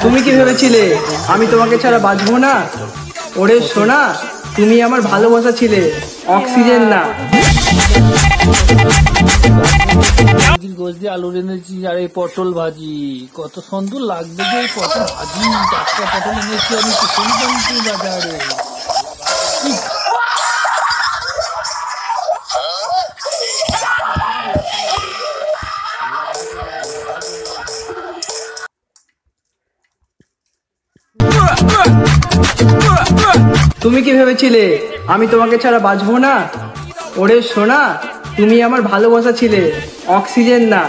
তুমি কি ভেবেছিলে আমি তোমাকে ছাড়া বাঁচবো না? ওরে সোনা, তুমি আমার ভালোবাসা ছিলে, অক্সিজেন না। গোছ দিয়ে আলু এনেছি আর এই পটল ভাজি, কত সুন্দর লাগবে যে এই পটল ভাজি। টাটকা পটল এনেছি আমি কিষণগঞ্জ বাজারে। তুমি কি ভেবেছিলে আমি তোমাকে ছাড়া বাঁচবো না? ওরে সোনা, তুমি আমার ভালোবাসা ছিলে, অক্সিজেন না।